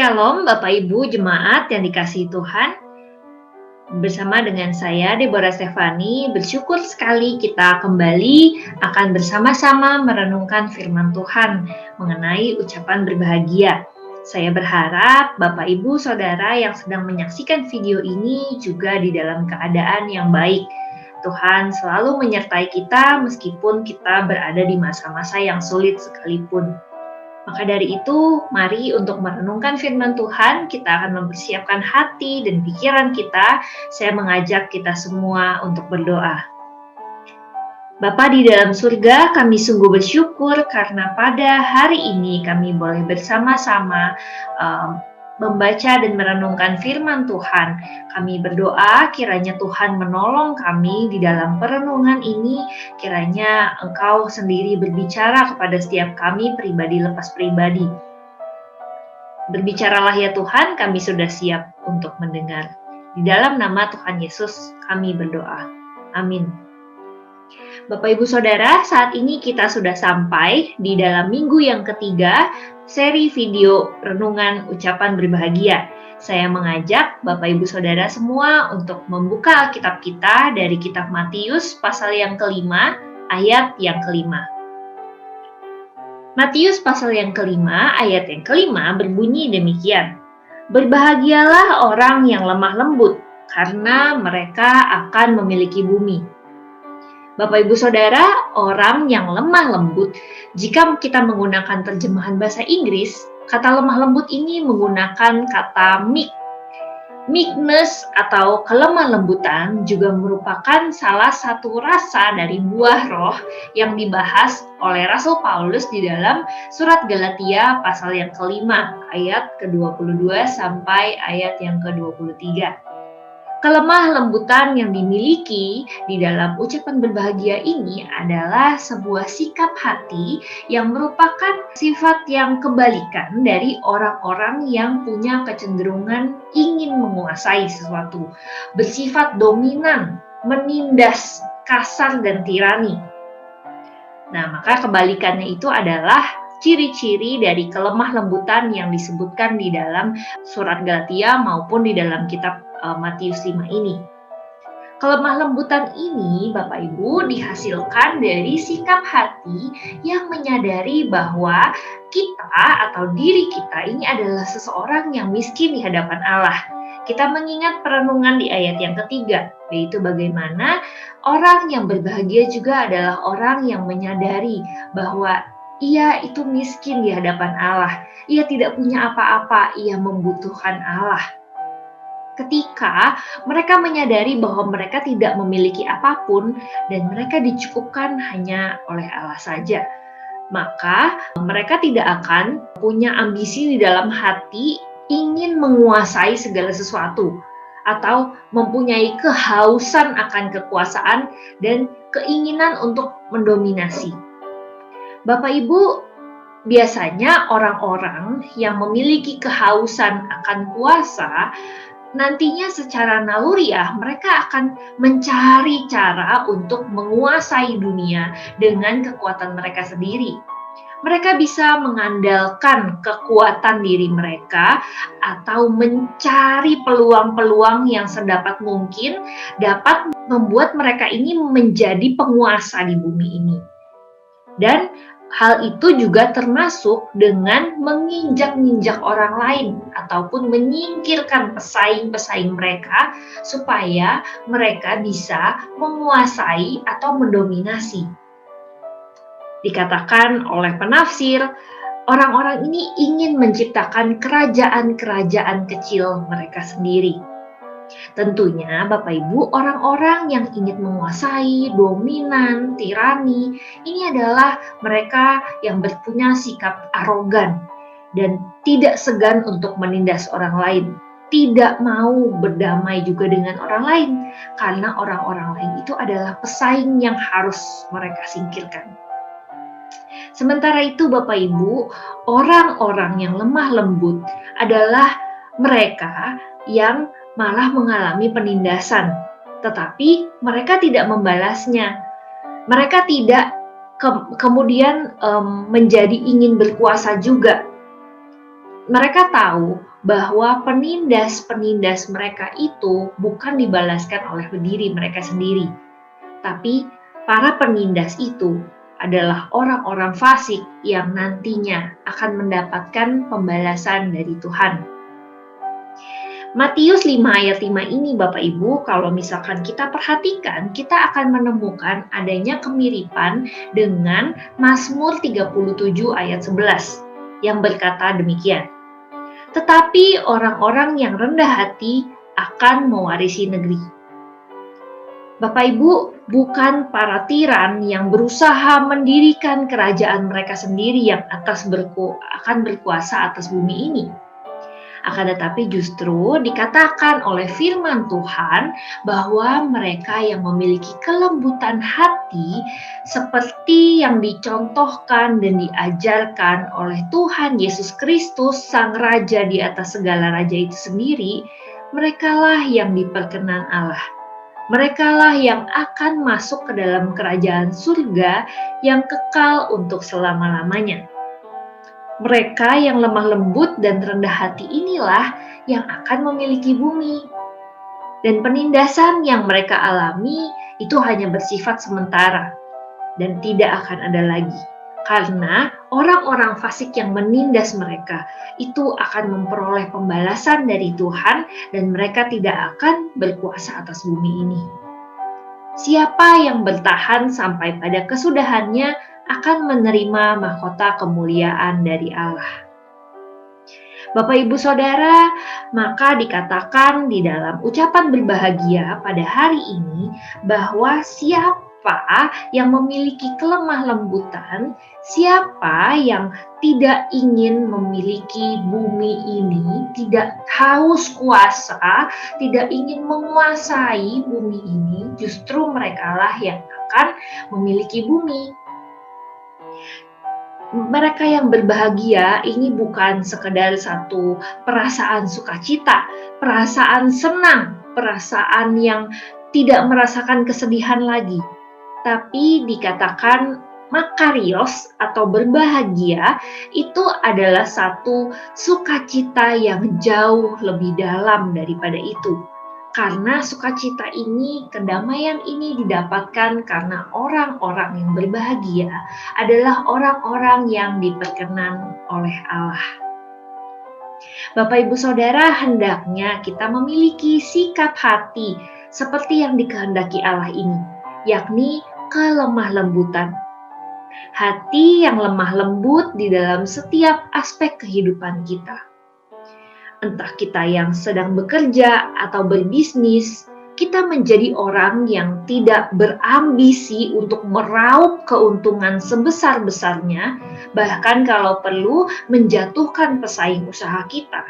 Shalom Bapak Ibu Jemaat yang dikasihi Tuhan. Bersama dengan saya Deborah Stefani, bersyukur sekali kita kembali akan bersama-sama merenungkan firman Tuhan mengenai ucapan berbahagia. Saya berharap Bapak Ibu Saudara yang sedang menyaksikan video ini juga di dalam keadaan yang baik. Tuhan selalu menyertai kita meskipun kita berada di masa-masa yang sulit sekalipun. Maka dari itu, mari untuk merenungkan firman Tuhan, kita akan mempersiapkan hati dan pikiran kita. Saya mengajak kita semua untuk berdoa. Bapa di dalam surga, kami sungguh bersyukur karena pada hari ini kami boleh bersama-sama membaca dan merenungkan firman Tuhan. Kami berdoa kiranya Tuhan menolong kami di dalam perenungan ini, kiranya Engkau sendiri berbicara kepada setiap kami pribadi lepas pribadi. Berbicaralah ya Tuhan, kami sudah siap untuk mendengar. Di dalam nama Tuhan Yesus kami berdoa. Amin. Bapak Ibu Saudara, saat ini kita sudah sampai di dalam minggu yang ketiga seri video renungan ucapan berbahagia. Saya mengajak Bapak Ibu Saudara semua untuk membuka Alkitab kita dari kitab Matius pasal yang kelima, ayat yang kelima. Matius pasal yang kelima, ayat yang kelima berbunyi demikian. Berbahagialah orang yang lemah lembut, karena mereka akan memiliki bumi. Bapak Ibu Saudara, orang yang lemah lembut, jika kita menggunakan terjemahan bahasa Inggris, kata lemah lembut ini menggunakan kata meek. Meekness atau kelemah lembutan juga merupakan salah satu rasa dari buah roh yang dibahas oleh Rasul Paulus di dalam surat Galatia pasal yang kelima, ayat ke-22 sampai ayat yang ke-23. Kelemah lembutan yang dimiliki di dalam ucapan berbahagia ini adalah sebuah sikap hati yang merupakan sifat yang kebalikan dari orang-orang yang punya kecenderungan ingin menguasai sesuatu, bersifat dominan, menindas, kasar, dan tirani. Nah, maka kebalikannya itu adalah ciri-ciri dari kelemah lembutan yang disebutkan di dalam surat Galatia maupun di dalam kitab Matius 5 ini. Kelemah lembutan ini, Bapak Ibu, dihasilkan dari sikap hati yang menyadari bahwa kita atau diri kita ini adalah seseorang yang miskin di hadapan Allah. Kita mengingat perenungan di ayat yang ketiga, yaitu bagaimana orang yang berbahagia juga adalah orang yang menyadari bahwa ia itu miskin di hadapan Allah. Ia tidak punya apa-apa, ia membutuhkan Allah. Ketika mereka menyadari bahwa mereka tidak memiliki apapun dan mereka dicukupkan hanya oleh Allah saja, maka mereka tidak akan punya ambisi di dalam hati ingin menguasai segala sesuatu atau mempunyai kehausan akan kekuasaan dan keinginan untuk mendominasi. Bapak Ibu, biasanya orang-orang yang memiliki kehausan akan kuasa nantinya secara naluriah mereka akan mencari cara untuk menguasai dunia dengan kekuatan mereka sendiri. Mereka bisa mengandalkan kekuatan diri mereka atau mencari peluang-peluang yang sedapat mungkin dapat membuat mereka ini menjadi penguasa di bumi ini. Dan hal itu juga termasuk dengan menginjak-injak orang lain ataupun menyingkirkan pesaing-pesaing mereka supaya mereka bisa menguasai atau mendominasi. Dikatakan oleh penafsir, orang-orang ini ingin menciptakan kerajaan-kerajaan kecil mereka sendiri. Tentunya Bapak Ibu, orang-orang yang ingin menguasai, dominan, tirani, ini adalah mereka yang punya sikap arogan dan tidak segan untuk menindas orang lain, tidak mau berdamai juga dengan orang lain, karena orang-orang lain itu adalah pesaing yang harus mereka singkirkan. Sementara itu Bapak Ibu, orang-orang yang lemah lembut adalah mereka yang malah mengalami penindasan, tetapi mereka tidak membalasnya. Mereka tidak kemudian menjadi ingin berkuasa juga. Mereka tahu bahwa penindas-penindas mereka itu bukan dibalaskan oleh diri mereka sendiri, tapi para penindas itu adalah orang-orang fasik yang nantinya akan mendapatkan pembalasan dari Tuhan. Matius 5 ayat 5 ini Bapak Ibu, kalau misalkan kita perhatikan, kita akan menemukan adanya kemiripan dengan Mazmur 37 ayat 11 yang berkata demikian. Tetapi orang-orang yang rendah hati akan mewarisi negeri. Bapak Ibu, bukan para tiran yang berusaha mendirikan kerajaan mereka sendiri yang akan berkuasa atas bumi ini. Akan tetapi justru dikatakan oleh firman Tuhan bahwa mereka yang memiliki kelembutan hati seperti yang dicontohkan dan diajarkan oleh Tuhan Yesus Kristus, Sang Raja di atas segala raja itu sendiri, merekalah yang diperkenan Allah. Merekalah yang akan masuk ke dalam kerajaan surga yang kekal untuk selama-lamanya. Mereka yang lemah lembut dan rendah hati inilah yang akan memiliki bumi. Dan penindasan yang mereka alami itu hanya bersifat sementara dan tidak akan ada lagi. Karena orang-orang fasik yang menindas mereka itu akan memperoleh pembalasan dari Tuhan dan mereka tidak akan berkuasa atas bumi ini. Siapa yang bertahan sampai pada kesudahannya akan menerima mahkota kemuliaan dari Allah. Bapak Ibu Saudara, maka dikatakan di dalam ucapan berbahagia pada hari ini bahwa siapa yang memiliki kelemah lembutan, siapa yang tidak ingin memiliki bumi ini, tidak haus kuasa, tidak ingin menguasai bumi ini, justru merekalah yang akan memiliki bumi. Mereka yang berbahagia ini bukan sekedar satu perasaan sukacita, perasaan senang, perasaan yang tidak merasakan kesedihan lagi. Tapi dikatakan makarios atau berbahagia itu adalah satu sukacita yang jauh lebih dalam daripada itu. Karena sukacita ini, kedamaian ini didapatkan karena orang-orang yang berbahagia adalah orang-orang yang diperkenan oleh Allah. Bapak Ibu Saudara, hendaknya kita memiliki sikap hati seperti yang dikehendaki Allah ini, yakni kelemah lembutan. Hati yang lemah lembut di dalam setiap aspek kehidupan kita. Entah kita yang sedang bekerja atau berbisnis, kita menjadi orang yang tidak berambisi untuk meraup keuntungan sebesar-besarnya, bahkan kalau perlu menjatuhkan pesaing usaha kita.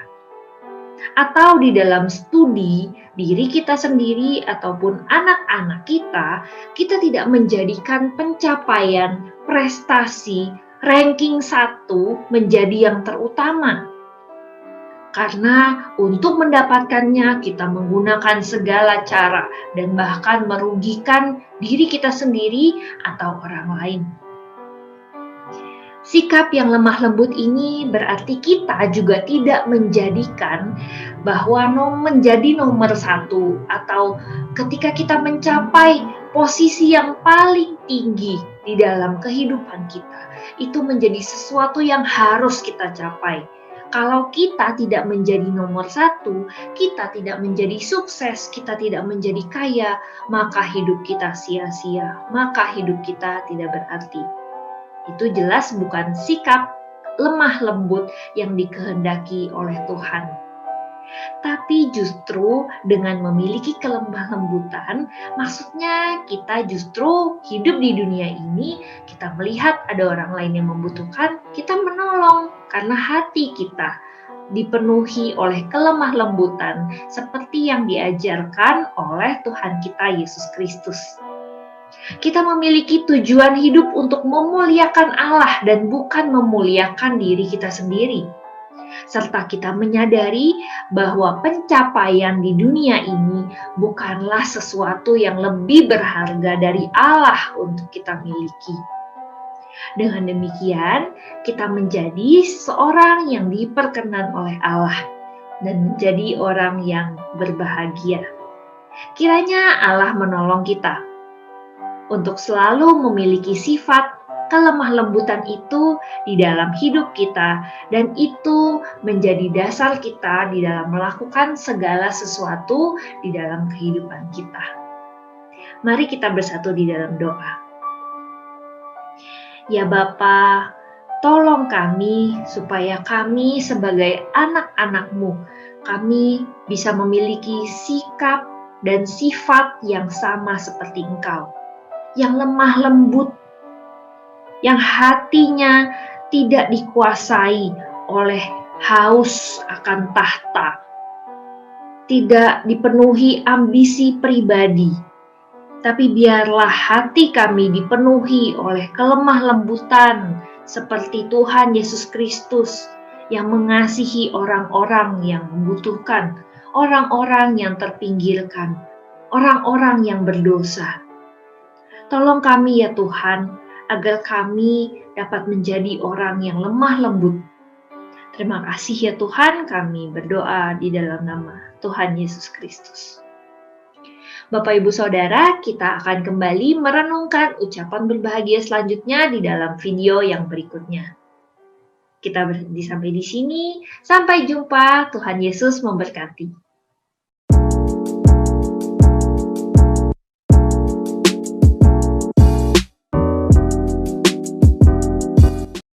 Atau di dalam studi diri kita sendiri ataupun anak-anak kita tidak menjadikan pencapaian, prestasi, ranking 1 menjadi yang terutama. Karena untuk mendapatkannya kita menggunakan segala cara dan bahkan merugikan diri kita sendiri atau orang lain. Sikap yang lemah lembut ini berarti kita juga tidak menjadikan bahwa menjadi nomor 1 atau ketika kita mencapai posisi yang paling tinggi di dalam kehidupan kita, itu menjadi sesuatu yang harus kita capai. Kalau kita tidak menjadi nomor 1, kita tidak menjadi sukses, kita tidak menjadi kaya, maka hidup kita sia-sia, maka hidup kita tidak berarti. Itu jelas bukan sikap lemah lembut yang dikehendaki oleh Tuhan. Tapi justru dengan memiliki kelemah lembutan, maksudnya kita justru hidup di dunia ini, kita melihat ada orang lain yang membutuhkan, kita menolong karena hati kita dipenuhi oleh kelemah lembutan seperti yang diajarkan oleh Tuhan kita Yesus Kristus. Kita memiliki tujuan hidup untuk memuliakan Allah dan bukan memuliakan diri kita sendiri. Serta kita menyadari bahwa pencapaian di dunia ini bukanlah sesuatu yang lebih berharga dari Allah untuk kita miliki. Dengan demikian, kita menjadi seorang yang diperkenan oleh Allah. dan menjadi orang yang berbahagia. Kiranya Allah menolong kita untuk selalu memiliki sifat kelemah lembutan itu di dalam hidup kita, dan itu menjadi dasar kita di dalam melakukan segala sesuatu di dalam kehidupan kita. Mari kita bersatu di dalam doa. Ya Bapa, tolong kami supaya kami sebagai anak-anak-Mu, kami bisa memiliki sikap dan sifat yang sama seperti Engkau, yang lemah lembut, yang hatinya tidak dikuasai oleh haus akan tahta, tidak dipenuhi ambisi pribadi, tapi biarlah hati kami dipenuhi oleh kelemah lembutan seperti Tuhan Yesus Kristus yang mengasihi orang-orang yang membutuhkan, orang-orang yang terpinggirkan, orang-orang yang berdosa. Tolong kami ya Tuhan, agar kami dapat menjadi orang yang lemah lembut. Terima kasih ya Tuhan, kami berdoa di dalam nama Tuhan Yesus Kristus. Bapak Ibu Saudara, kita akan kembali merenungkan ucapan berbahagia selanjutnya di dalam video yang berikutnya. Kita berhenti sampai di sini. Sampai jumpa, Tuhan Yesus memberkati.